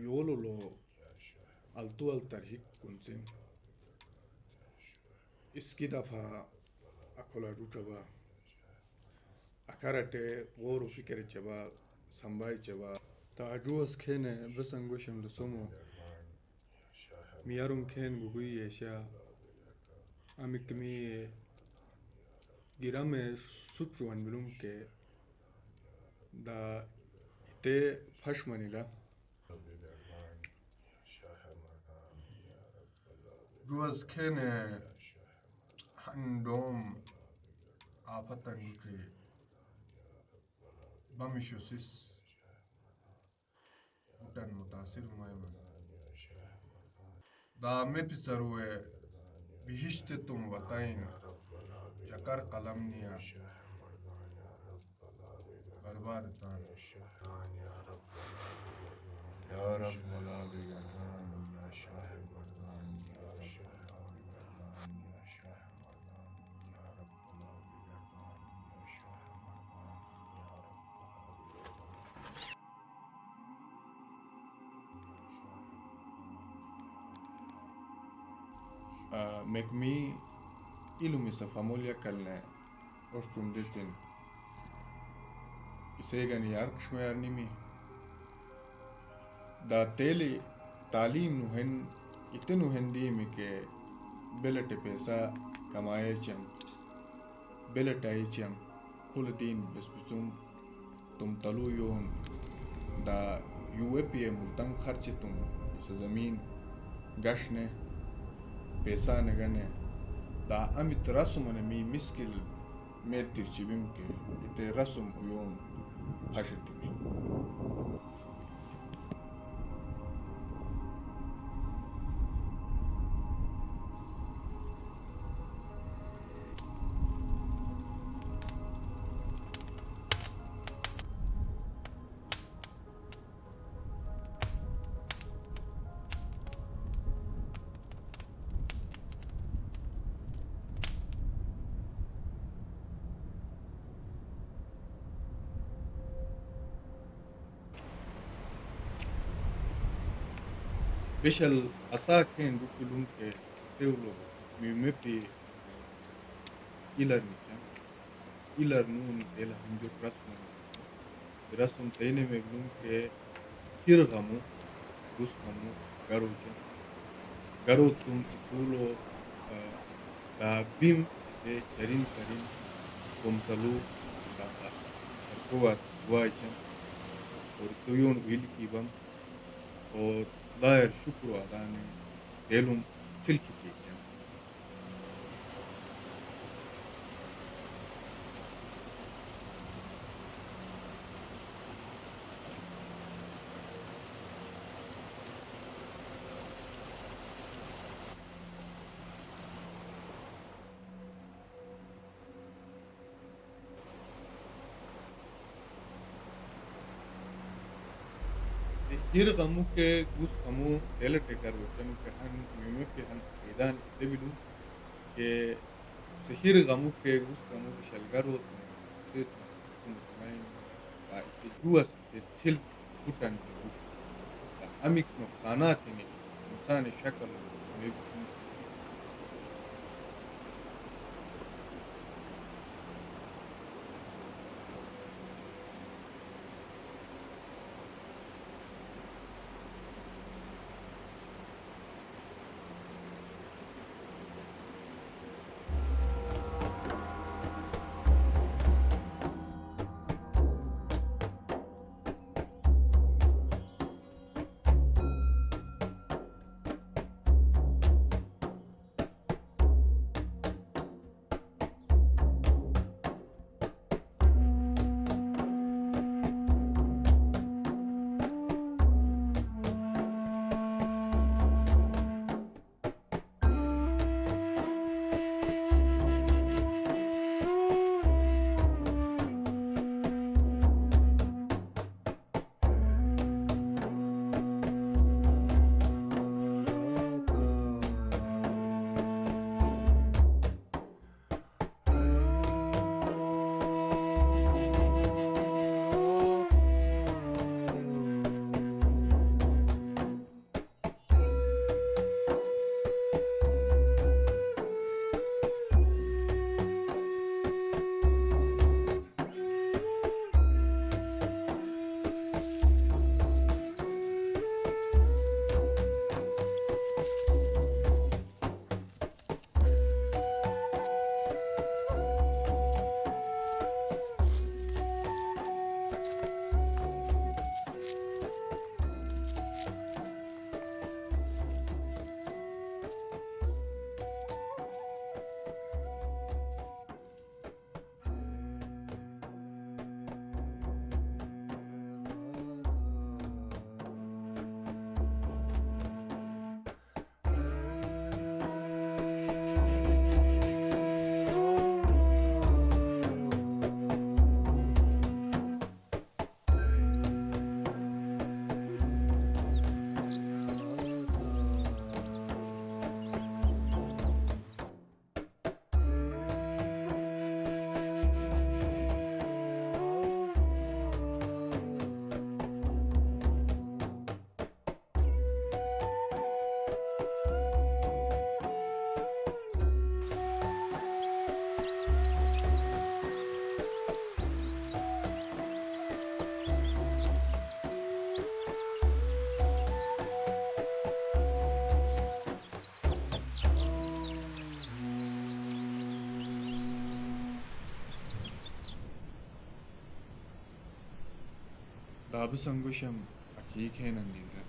yololo altu altarhik kunsin iski dafa akola rutaba akarate woru fikere chaba sambai chaba ta ajuas khene besangosham lo somo miyarum khen bugui yesha amikmi girame sutruan bilum ke da ite fashmanila juas khene handom afatan ke bamishosis utan mutasir mayma da mepizarwe bihishte tum बताएं चकर कलम निया बर्बाद तान या रब मौला बिगरदान या शाह बरदान या रब मौला बिगरदान या शाह मरदान या रब मौला बिगरदान या शाह मरदान या रब make me ilumisa familia kalne ostrum ditin isegan yarkshmer nimi da teli talim nuhen itenu hendi mike belete pesa kamaye cham beletai cham kuldin besbusum tum talu yon da UAPM multan kharche tum is zamin gashne पैसा नगने दा अमित रसम ने मी मिस्किल मेल तिरचिबिम के इते रसम उयोन खाशतिमी special asaken dukulum ke teulo mi mepi ilar nun ela hinjo rasum tene meglum ke hirgamu guskamu garutum tulo da bim se charin komtalu da kuat wajan और तुयोन विल कीबम और दायर शुक्र आदाने डेलुम सिल्की केकिया Hier kamu ke gus kamu elektrik arwatan ke han meme ke han idan debilu ke sehir kamu ke gus kamu shalgar wot se main ba duas ke sil hutan amik no kanat ni insan shakal Dabi sangosham aki keenan dinda.